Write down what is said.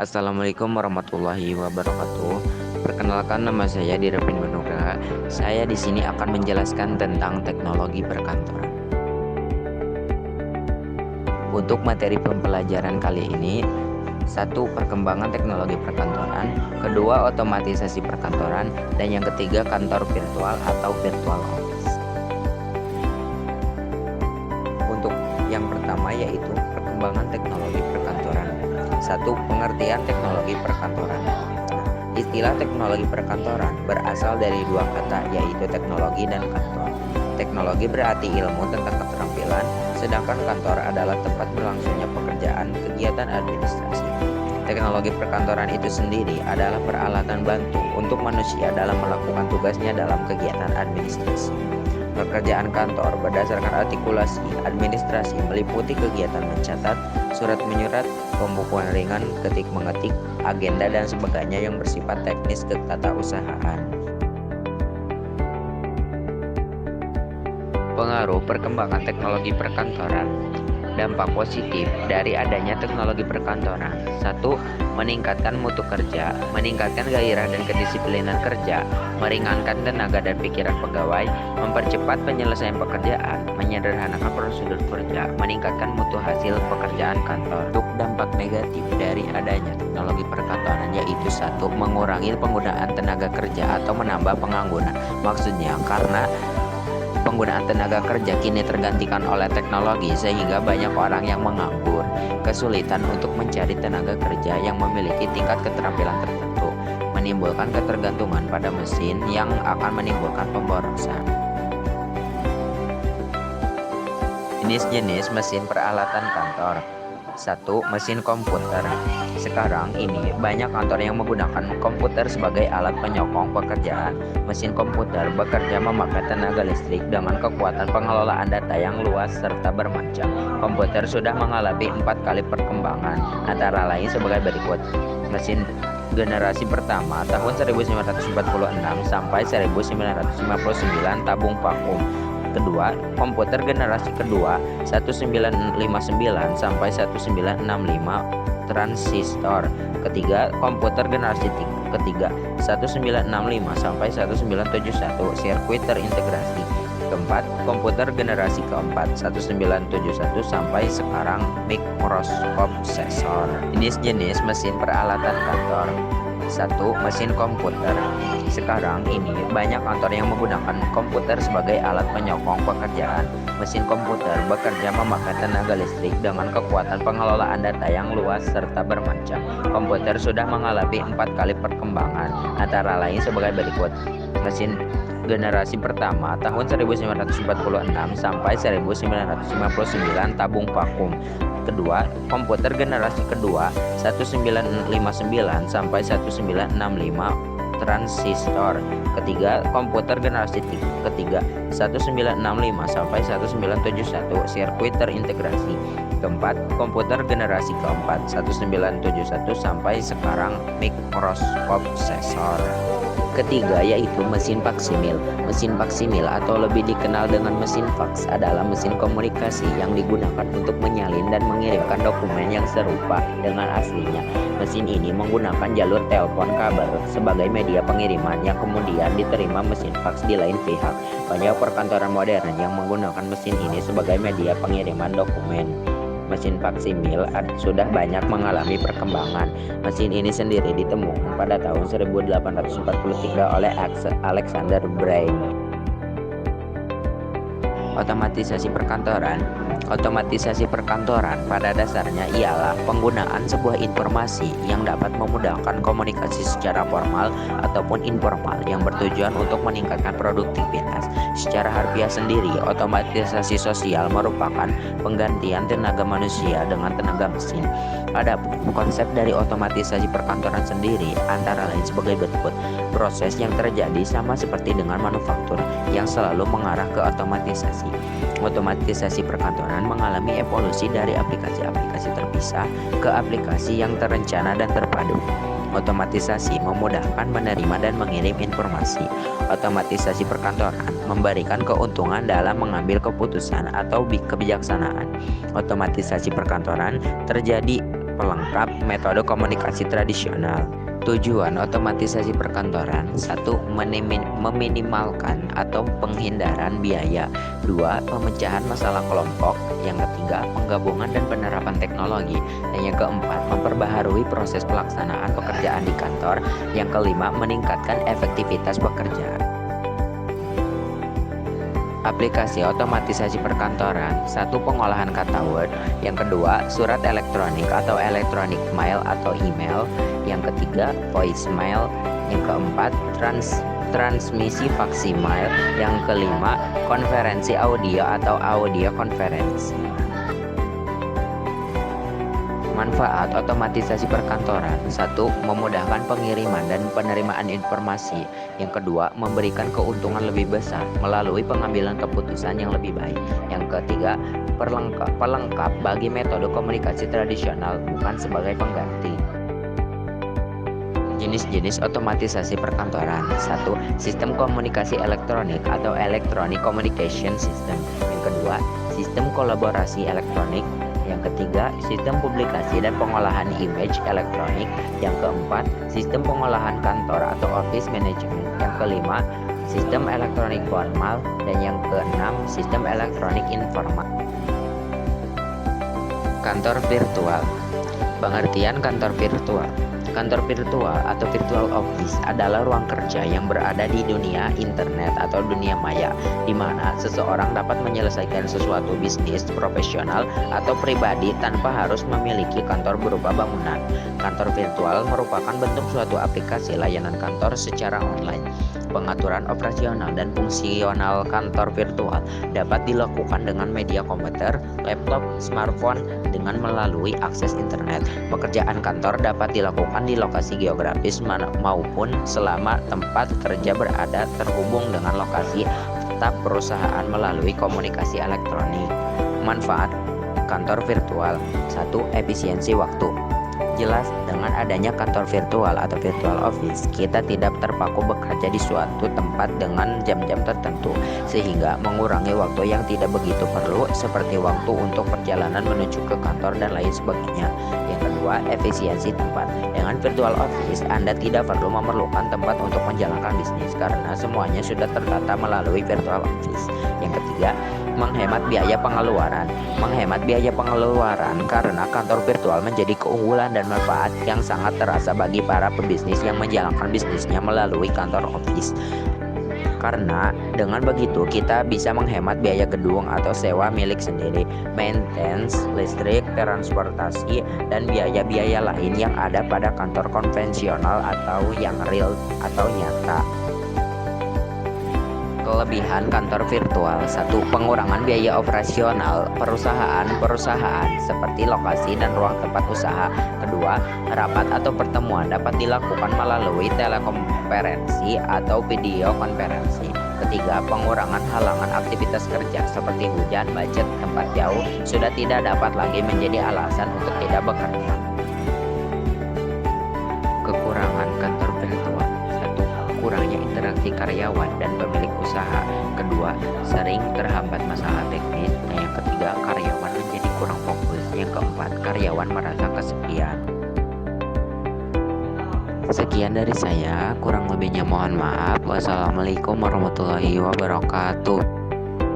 Assalamualaikum warahmatullahi wabarakatuh. Perkenalkan, nama saya Direpin Manugra. Saya di sini akan menjelaskan tentang teknologi perkantoran. Untuk materi pembelajaran kali ini, satu, perkembangan teknologi perkantoran, kedua, otomatisasi perkantoran, dan yang ketiga, kantor virtual atau virtual office. Untuk yang pertama yaitu perkembangan teknologi perkantoran. Satu, pengertian teknologi perkantoran. Istilah teknologi perkantoran berasal dari dua kata, yaitu teknologi dan kantor. Teknologi berarti ilmu tentang keterampilan, sedangkan kantor adalah tempat berlangsungnya pekerjaan, kegiatan administrasi. Teknologi perkantoran itu sendiri adalah peralatan bantu untuk manusia dalam melakukan tugasnya dalam kegiatan administrasi. Pekerjaan kantor berdasarkan artikulasi administrasi meliputi kegiatan mencatat, surat menyurat, pembukuan ringan, ketik mengetik, agenda dan sebagainya yang bersifat teknis ketatarusahaan. Pengaruh perkembangan teknologi perkantoran. Dampak positif dari adanya teknologi perkantoran. Satu, meningkatkan mutu kerja, meningkatkan gairah dan kedisiplinan kerja, meringankan tenaga dan pikiran pegawai, mempercepat penyelesaian pekerjaan, menyederhanakan prosedur kerja, meningkatkan mutu hasil pekerjaan kantor. Untuk dampak negatif dari adanya teknologi perkantoran yaitu satu, mengurangi penggunaan tenaga kerja atau menambah pengangguran. Maksudnya karena penggunaan tenaga kerja kini tergantikan oleh teknologi sehingga banyak orang yang menganggur, kesulitan untuk mencari tenaga kerja yang memiliki tingkat keterampilan tertentu, menimbulkan ketergantungan pada mesin yang akan menimbulkan pemborosan. Jenis-jenis mesin peralatan kantor. Satu, mesin komputer. Sekarang ini banyak kantor yang menggunakan komputer sebagai alat penyokong pekerjaan. Mesin komputer bekerja memakai tenaga listrik dengan kekuatan pengelolaan data yang luas serta bermacam. Komputer sudah mengalami 4 kali perkembangan, antara lain sebagai berikut. Mesin generasi pertama tahun 1946 sampai 1959 tabung vakum. Kedua, komputer generasi kedua 1959 sampai 1965 transistor. Ketiga, komputer generasi ketiga 1965 sampai 1971 sirkuit terintegrasi. Keempat, komputer generasi keempat 1971 sampai sekarang mikroprosesor. Jenis-jenis mesin peralatan kantor. Satu, mesin komputer. Sekarang ini banyak kantor yang menggunakan komputer sebagai alat penyokong pekerjaan. Mesin komputer bekerja memakai tenaga listrik dengan kekuatan pengelolaan data yang luas serta bermacam. Komputer sudah mengalami 4 kali perkembangan, antara lain sebagai berikut. Mesin generasi pertama tahun 1946 sampai 1959 tabung vakum. Kedua, komputer generasi kedua 1959 sampai 1965 transistor. Ketiga, komputer generasi ketiga 1965 sampai 1971 sirkuit terintegrasi. Keempat, komputer generasi keempat 1971 sampai sekarang mikroprosesor. Ketiga yaitu mesin faksimil. Mesin faksimil atau lebih dikenal dengan mesin fax adalah mesin komunikasi yang digunakan untuk menyalin dan mengirimkan dokumen yang serupa dengan aslinya. Mesin ini menggunakan jalur telepon kabel sebagai media pengiriman yang kemudian diterima mesin fax di lain pihak. Banyak perkantoran modern yang menggunakan mesin ini sebagai media pengiriman dokumen. Mesin faksimil sudah banyak mengalami perkembangan. Mesin ini sendiri ditemukan pada tahun 1843 oleh Alexander Brain. Otomatisasi perkantoran. Otomatisasi perkantoran pada dasarnya ialah penggunaan sebuah informasi yang dapat memudahkan komunikasi secara formal ataupun informal yang bertujuan untuk meningkatkan produktivitas. Secara harfiah sendiri, otomatisasi sosial merupakan penggantian tenaga manusia dengan tenaga mesin. Adapun konsep dari otomatisasi perkantoran sendiri antara lain sebagai berikut. Proses yang terjadi sama seperti dengan manufaktur yang selalu mengarah ke otomatisasi. Otomatisasi perkantoran mengalami evolusi dari aplikasi-aplikasi terpisah ke aplikasi yang terencana dan terpadu. Otomatisasi memudahkan menerima dan mengirim informasi. Otomatisasi perkantoran memberikan keuntungan dalam mengambil keputusan atau kebijaksanaan. Otomatisasi perkantoran terjadi pelengkap metode komunikasi tradisional. Tujuan otomatisasi perkantoran: 1. Meminimalkan atau penghindaran biaya. 2. Pemecahan masalah kelompok. Yang ketiga, penggabungan dan penerapan teknologi. Dan yang keempat, memperbaharui proses pelaksanaan pekerjaan di kantor. Yang kelima, meningkatkan efektivitas pekerjaan. Aplikasi otomatisasi perkantoran: 1. Pengolahan kata Word. Yang kedua, surat elektronik atau electronic mail atau email. Yang ketiga, voicemail. Yang keempat, transmisi faksi mail. Yang kelima, konferensi audio atau audio konferensi. Manfaat otomatisasi perkantoran: 1. Memudahkan pengiriman dan penerimaan informasi. Yang kedua, memberikan keuntungan lebih besar melalui pengambilan keputusan yang lebih baik. Yang ketiga, pelengkap bagi metode komunikasi tradisional, bukan sebagai pengganti. Jenis-jenis otomatisasi perkantoran: 1. Sistem komunikasi elektronik atau electronic communication system. Yang kedua, sistem kolaborasi elektronik. Yang ketiga, sistem publikasi dan pengolahan image elektronik. Yang keempat, sistem pengolahan kantor atau office management. Yang kelima, sistem elektronik formal. Dan yang keenam, sistem elektronik informal. Kantor virtual. Pengertian kantor virtual: kantor virtual atau virtual office adalah ruang kerja yang berada di dunia internet atau dunia maya, di mana seseorang dapat menyelesaikan sesuatu bisnis, profesional, atau pribadi tanpa harus memiliki kantor berupa bangunan. Kantor virtual merupakan bentuk suatu aplikasi layanan kantor secara online. Pengaturan operasional dan fungsional kantor virtual dapat dilakukan dengan media komputer, laptop, smartphone, dengan melalui akses internet. Pekerjaan kantor dapat dilakukan di lokasi geografis maupun selama tempat kerja berada terhubung dengan lokasi tetap perusahaan melalui komunikasi elektronik. Manfaat kantor virtual: 1. Efisiensi waktu. Jelas, dengan adanya kantor virtual atau virtual office, kita tidak terpaku bekerja di suatu tempat dengan jam-jam tertentu, sehingga mengurangi waktu yang tidak begitu perlu, seperti waktu untuk perjalanan menuju ke kantor dan lain sebagainya. Yang kedua, efisiensi tempat. Dengan virtual office, Anda tidak perlu memerlukan tempat untuk menjalankan bisnis, karena semuanya sudah tertata melalui virtual office. Yang ketiga, menghemat biaya pengeluaran. Menghemat biaya pengeluaran karena kantor virtual menjadi keunggulan dan manfaat yang sangat terasa bagi para pebisnis yang menjalankan bisnisnya melalui kantor office. Karena dengan begitu kita bisa menghemat biaya gedung atau sewa milik sendiri, maintenance, listrik, transportasi, dan biaya-biaya lain yang ada pada kantor konvensional atau yang real atau nyata. Kelebihan kantor virtual: 1. Pengurangan biaya operasional perusahaan seperti lokasi dan ruang tempat usaha. Kedua, rapat atau pertemuan dapat dilakukan melalui telekonferensi atau video konferensi. Ketiga, pengurangan halangan aktivitas kerja seperti hujan, macet, tempat jauh sudah tidak dapat lagi menjadi alasan untuk tidak bekerja. Kekurangan kantor virtual: 1. Kurangnya interaksi karyawan dan pemilik usaha. Kedua, sering terhambat masalah teknis. Dan yang ketiga, karyawan menjadi kurang fokus. Yang keempat, karyawan merasa kesepian. Sekian dari saya, kurang lebihnya mohon maaf. Wassalamualaikum warahmatullahi wabarakatuh.